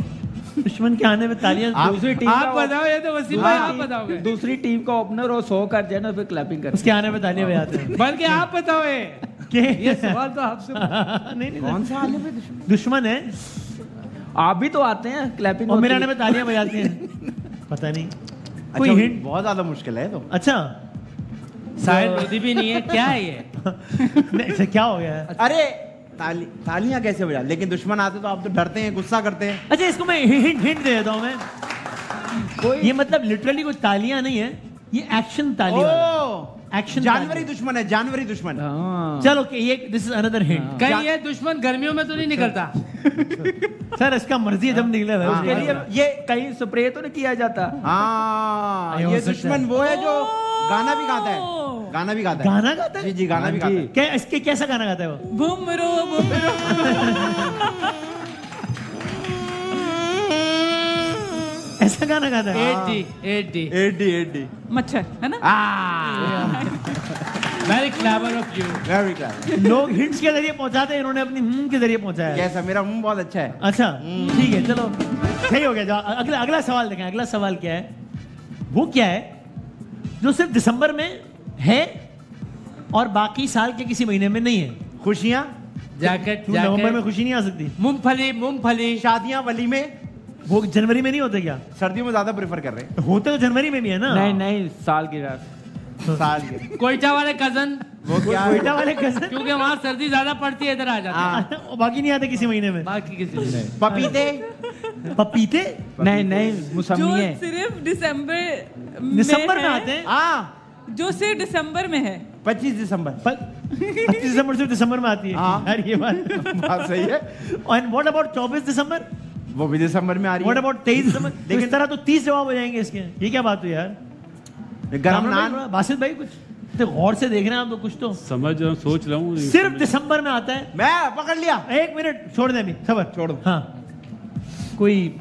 S2: दुश्मन के आने में तालियां।
S6: दूसरी टीम
S4: आप बताओ, ये तो वसीम भाई आप बताओगे।
S6: दूसरी टीम का ओपनर और 100 कर जाए ना फिर क्लैपिंग कर।
S2: उसके आने में तालियां बजाते हैं।
S4: बल्कि आप बताओ ये सवाल तो आपसे
S2: नहीं
S1: कौन सा आने पे
S2: दुश्मन है।
S6: आप भी तो आते हैं क्लैपिंग
S2: और मेरे आने में तालियां बजाते हैं। पता नहीं कोई
S1: अच्छा,
S2: हिंट।
S1: बहुत ज्यादा मुश्किल है तो।
S2: अच्छा
S4: शायद मोदी भी नहीं है, क्या है ये?
S2: नहीं, क्या हो गया है?
S1: अरे तालियां कैसे बजा, लेकिन दुश्मन आते तो आप तो डरते हैं, गुस्सा करते हैं।
S2: अच्छा इसको मैं हिंट दे देता हूँ मैं। ये मतलब लिटरली कोई तालियां नहीं है, ये एक्शन ताली वाला। एक्शन
S1: जानवरी दुश्मन है, जानवरी दुश्मन।
S2: चलो ये दिस इज अनदर हिंट।
S4: कहीं ये दुश्मन गर्मियों में तो नहीं निकलता?
S2: सर इसका मर्जी है जब निकले
S6: उसके लिए ये कहीं स्प्रे तो नहीं किया जाता।
S1: हाँ ये दुश्मन वो है जो गाना भी गाता है, गाना भी गाता है।
S2: गाना गाता है?
S1: जी जी गाना भी गाता है।
S2: क्या इसके कैसा गाना गाता है वो?
S8: बुमरो बुमरो।
S2: ऐसा गाना गाता है?
S4: 80
S8: मच्छर है ना?
S4: Very clever of you,
S1: very clever.
S2: लोग हिंट्स के जरिए पहुंचाते हैं, इन्होंने अपनी के जरिए पहुंचाया।
S1: कैसा? मेरा बहुत अच्छा है।
S2: अच्छा ठीक है चलो सही हो गया। अगला सवाल देखें। अगला सवाल क्या है? वो क्या है जो सिर्फ दिसंबर में है और बाकी साल के किसी महीने में नहीं है?
S1: खुशियाँ।
S4: जैकेट
S2: नवंबर में खुशी नहीं आ सकती?
S4: मूंगफली।
S1: शादियाँ वली में।
S2: वो जनवरी में नहीं होते क्या?
S1: सर्दियों में ज्यादा प्रेफर कर रहे हैं।
S2: होते तो जनवरी में भी है ना।
S6: नहीं साल की रात।
S1: साल के
S4: कोयटा वाले कजन,
S1: वो क्या है?
S2: कोयटा वाले कजन,
S4: क्योंकि वहाँ सर्दी ज्यादा पड़ती है, इधर आ जाते हैं।
S2: और बाकी नहीं आते किसी महीने में?
S4: बाकी किसी में नहीं।
S1: पपीते।
S2: पपीते
S6: नहीं मौसमी
S8: जो
S6: है।
S8: सिर्फ
S2: दिसंबर में आते हैं।
S1: हाँ
S8: जो सिर्फ दिसंबर में है।
S1: 25 दिसंबर।
S2: 25 दिसंबर सिर्फ दिसंबर में आती है।
S1: हाँ।
S2: यार ये बात
S1: सही है।
S2: और व्हाट अबाउट 24 दिसंबर?
S1: वो भी दिसंबर में आ रही है।
S2: व्हाट अबाउट 23 दिसंबर? लेकिन इस तरह तो 30 जवाब हो जाएंगे इसके। ये क्या बात हुई यार?
S1: गरम नान।
S2: बासित भाई कुछ तो गौर से देख रहे हैं आप तो कुछ तो
S5: समझ रहा हूँ, सोच रहा हूँ।
S2: सिर्फ दिसंबर में आता है।
S1: मैं पकड़ लिया।
S2: एक मिनट छोड़ दे अभी, खबर
S1: छोड़।
S2: हाँ कोई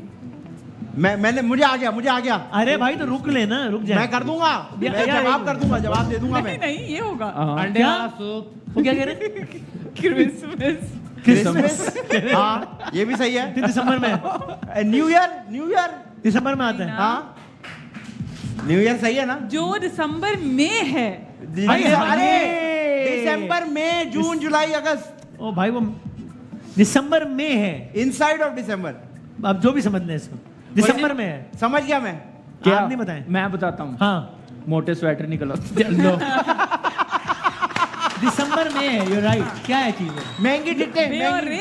S1: मैंने मुझे आ गया।
S2: अरे भाई तो रुक लेना, रुक जाए।
S1: मैं कर दूंगा, मैं जवाब कर दूंगा, जवाब दे दूंगा मैं।
S8: नहीं ये होगा।
S4: अंडे वाला सूप।
S2: वो क्या कह रहे?
S8: क्रिसमस।
S1: हाँ ये भी सही है।
S2: दिसंबर में।
S1: न्यू ईयर
S2: दिसंबर में आता है।
S1: हाँ न्यू ईयर सही है ना?
S8: जो दिसंबर में है।
S1: अरे दिसंबर में, जून जुलाई अगस्त।
S2: ओ भाई वो दिसंबर में है।
S1: Inside of December.
S2: अब जो भी समझ लें इसको, दिसंबर में है।
S1: समझ गया मैं।
S2: क्या आप नहीं बताएं?
S6: मैं बताता हूँ।
S2: हाँ
S6: मोटे स्वेटर निकलो।
S2: दिसंबर में है। You right. क्या है चीज?
S1: महंगी टिकटें।
S8: बे और रे।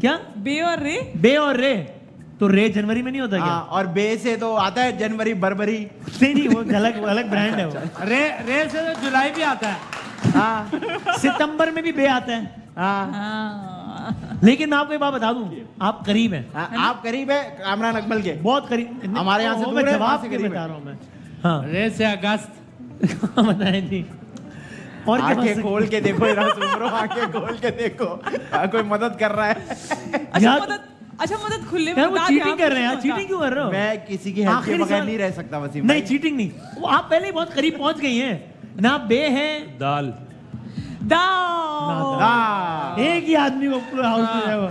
S2: क्या?
S8: बे और रे।
S2: बे और रे तो रे जनवरी में नहीं होता क्या?
S1: हाँ, और बे से तो आता है जनवरी, बरबरी।
S2: नहीं वो अलग ब्रांड है वो।
S4: रे से तो जुलाई भी आता है।
S1: हाँ
S2: सितंबर में भी बे आता है।
S1: हाँ
S2: लेकिन मैं आपको एक बात बता दूं, आप करीब हैं।
S1: आप करीब है कामरान अकमल के।
S2: बहुत करीब।
S1: हमारे यहाँ से
S2: वो
S1: दूर
S2: मैं
S1: है, वहाँ
S2: जवाब
S1: से
S2: के
S1: करीब
S2: बता
S1: है।
S2: रहा हूँ मैं। हाँ
S4: रे से अगस्त।
S2: बताएं जी। और क्या
S1: आंखें खोल के देखो, आंखें खोल के देखो। कोई मदद कर रहा है।
S8: अच्छा मदद खुले
S2: यार वो चीटिंग कर रहे हैं यार। चीटिंग क्यों कर रहे हो?
S1: मैं किसी की हेल्प के बगैर नहीं रह सकता वसीम भाई।
S2: नहीं चीटिंग नहीं, वो आप पहले ही बहुत करीब पहुंच गई हैं ना। बे है
S5: दाल।
S1: हाँ।
S2: एक ही आदमी को पूरा हाउस में जाएगा।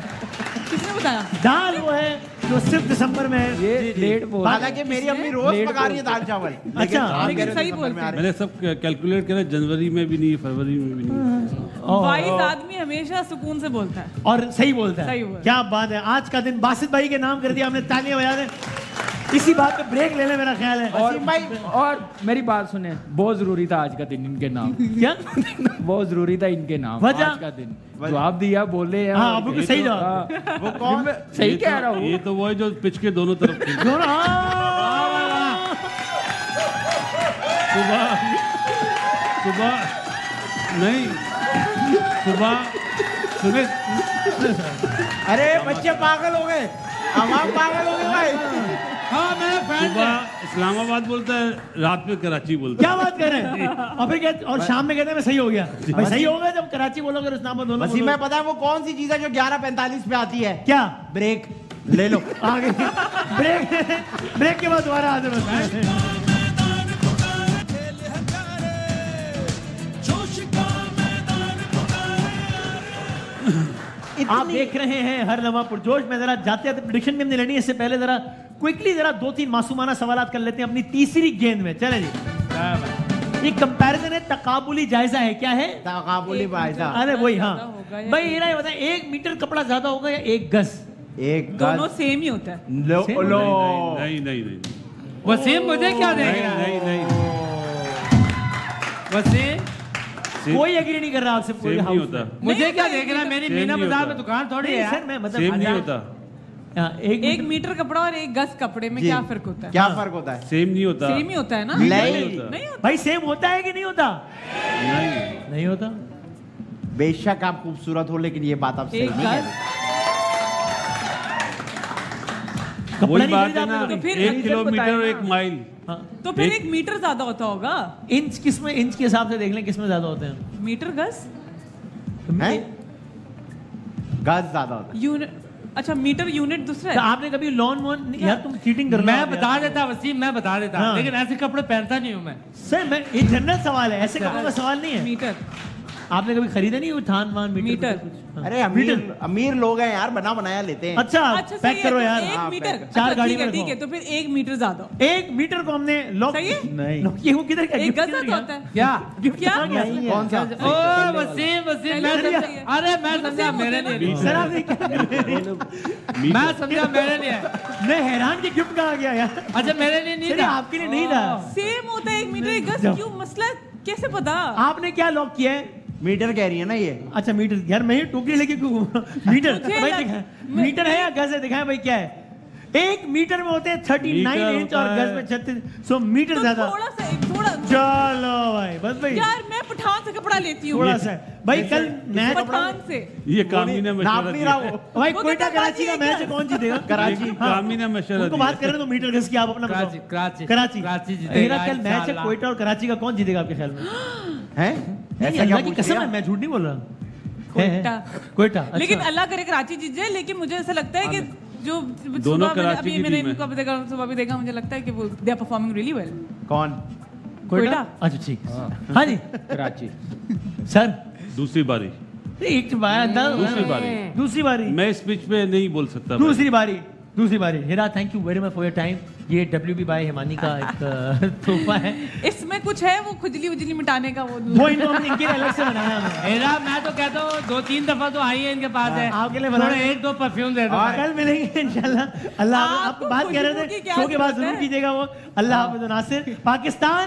S8: किसने बताया?
S2: दाल वो है जो सिर्फ दिसंबर में है।
S6: ये लेट बोल।
S1: हालांकि मेरी अम्मी रोज पका रही है दाल चावल।
S2: अच्छा
S8: लेकिन सही बोलते हैं।
S5: मैंने सब कैलकुलेट करा, जनवरी में भी नहीं, फरवरी में भी नहीं।
S8: वाइज आदमी हमेशा सुकून से बोलता है
S2: और सही बोलता है।
S8: सही बोलता है।
S2: क्या बात है। आज का दिन बासित भाई के नाम कर दिया हमने। तालियां बजा दें। इसी बात पे ब्रेक ले ले, मेरा ख्याल है।
S6: और भाई और मेरी बात सुने, बहुत जरूरी था आज का दिन इनके नाम।
S2: क्या?
S6: बहुत जरूरी था इनके नाम
S2: वजह?
S6: आज का दिन। जवाब दिया, बोले हैं।
S2: हाँ आपको सही जवाब।
S1: वो कौन?
S6: सही कह रहा हूँ।
S5: ये तो वो है जो पिच के दोनों तरफ खेलते हैं। सुबह
S1: अरे बच्चे पागल हो गए, हम पागल हो गए भाई।
S4: हाँ मेरा फ्रेंड है।
S5: सुबह इस्लामाबाद बोलता है, रात में कराची बोलता
S2: क्या बात कर रहे हैं? और फिर कहते और शाम में कहते हैं मैं सही हो गया। भाई सही हो गया जब कराची बोलोगे और इस्लामाबाद दोनों
S1: वसीम
S2: बोलोगे।
S1: मैं पता है वो कौन सी चीज है जो 11:45 पे आती है?
S2: क्या?
S1: ब्रेक ले लो।
S2: आगे ब्रेक के बाद दोबारा आते बस। आप देख रहे हैं हर लम्हा पुरजोश में। जरा जाते जाते प्रेडिक्शन भी हमने लड़ी, इससे पहले जरा क्विकली जरा 2-3 मासूमाना सवालात कर लेते हैं अपनी तीसरी गेंद में। चले जी, ये कंपैरिजन है, तकाबुली जायजा है। क्या है?
S1: तकाबुली जायजा।
S2: अरे वही, हाँ भाई ये बताएं, 1 मीटर कपड़ा ज्यादा होगा या 1 गज? 1 गज।
S8: दोनों सेम ही होता है।
S5: नहीं
S4: वसीम मुझे क्या देगा?
S5: नहीं
S4: वसीम
S2: कोई एग्री नहीं कर रहा आपसे। कोई
S5: नहीं होता।
S4: मुझे क्या देख रहा है? मेरी मीना बाजार में दुकान थोड़ी है
S2: सर। मैं मतलब
S5: सेम नहीं होता।
S8: 1 मीटर कपड़ा और 1 गज कपड़े में क्या फर्क होता है?
S1: क्या फर्क होता है?
S5: सेम नहीं होता।
S8: सेम ही होता है ना?
S1: नहीं
S8: होता
S2: भाई, सेम होता है कि नहीं होता? नहीं होता।
S1: बेशक आप खूबसूरत हो, लेकिन ये बात आप सही नहीं कह रहे।
S5: वही बात है ना,
S8: तो फिर
S5: 1 किलोमीटर और 1 माइल।
S8: तो फिर 1 मीटर ज्यादा होता होगा।
S2: इंच किसमें? इंच के हिसाब से देख लें किसमें ज्यादा होते हैं।
S8: मीटर गज
S1: गज ज्यादा होता है।
S8: यूनिट, अच्छा मीटर यूनिट दूसरा है।
S2: तो आपने कभी लॉन वॉन? यार तुम चीटिंग कर रहे हो।
S4: मैं बता देता वसीम, मैं बता देता, लेकिन ऐसे कपड़े पहनता नहीं हूँ मैं।
S2: सर मैं, ये जनरल सवाल है, ऐसे कपड़ों का सवाल नहीं है।
S8: मीटर
S2: आपने कभी खरीदा नहीं वो थान वान
S8: मीटर?
S1: अरे अमीर लोग हैं यार, बना बनाया लेते हैं।
S2: अच्छा पैक करो यार।
S8: 1 मीटर
S2: 4 गाड़ी में
S8: ठीक है, तो फिर 1 मीटर ज्यादा।
S2: 1 मीटर को हमने लॉक।
S1: नहीं,
S2: ये वो किधर?
S8: 1 गज ज्यादा होता है
S4: क्या?
S8: क्या?
S1: कौन सा?
S4: ओ वसीम अरे मैं समझा मेरे लिए।
S2: सर आपने
S4: मैं समझा मेरे लिए।
S2: मैं हैरान कि गिफ्ट कहाँ गया यार।
S4: अच्छा मेरे लिए नहीं था,
S2: आपके लिए नहीं था।
S8: सेम होता है 1 मीटर 1 गज। क्यों मसला कैसे पता?
S2: आपने क्या लॉक किया है?
S1: मीटर कह रही है ना ये।
S2: अच्छा मीटर। यार मैं ही टोकरी लेके मीटर भाई दिखाएं, मीटर है या गज है? दिखाएं भाई क्या है। 1 मीटर में होते हैं 39 इंच और गज में 36। सो मीटर
S8: तो
S2: ज्यादा।
S8: थोड़ा
S2: चलो भाई, बस भाई।
S8: यार मैं पठान से कपड़ा लेती हूँ।
S2: थोड़ा सा भाई, कल मैच
S8: पठान से।
S5: ये कामीना
S1: नाप नहीं रहा वो।
S2: भाई कोयटा कराची का मैच कौन जीतेगा?
S5: कराची कामीना मशवरा
S2: उनको बात करें तो मीटर गज की आप अपना बताओ। कराची मेरा कल मैच है, कोयटा और कराची का, कौन जीतेगा आपके ख्याल में?
S1: हैं?
S2: ऐसा अल्लाह की कसम है, मैं झूठ नहीं बोल रहा। कोयटा।
S8: लेकिन अल्लाह करे कराची जीत जाए, लेकिन मुझे ऐसा लगता है कि जो
S5: दोनों
S8: सुबह
S5: कराची
S8: अभी
S5: की
S8: मैंने
S5: टीम है।
S8: इनको अभी देखा, सुबह भी देखा, मुझे लगता है कि वो they are performing really well.
S1: कौन?
S2: कोयटा। अच्छा ठीक। हाँ जी
S6: कराची।
S2: सर
S5: दूसरी बारी।
S2: एक दूसरी बारी
S5: मैं इस पिच पे नहीं बोल सकता।
S2: दूसरी बारी। Hira, thank you very much for your time. ये WB बाय हिमानी का एक तोहफा है।
S8: इसमें कुछ है वो खुजली उजली मिटाने का, वो
S2: इनको हमने इनके लिए अलग से बनाया है।
S4: हिरा मैं तो कहता हूँ 2-3 दफा तो आई है इनके पास है।
S2: आपके लिए बना
S4: 1-2 परफ्यूम दे दो।
S2: कल मिलेंगे इंशाल्लाह। अल्लाह आपको बात कह रहे थे, शो के बाद जरूर कीजिएगा वो। अल्लाह हाफिज़ नासिर। पाकिस्तान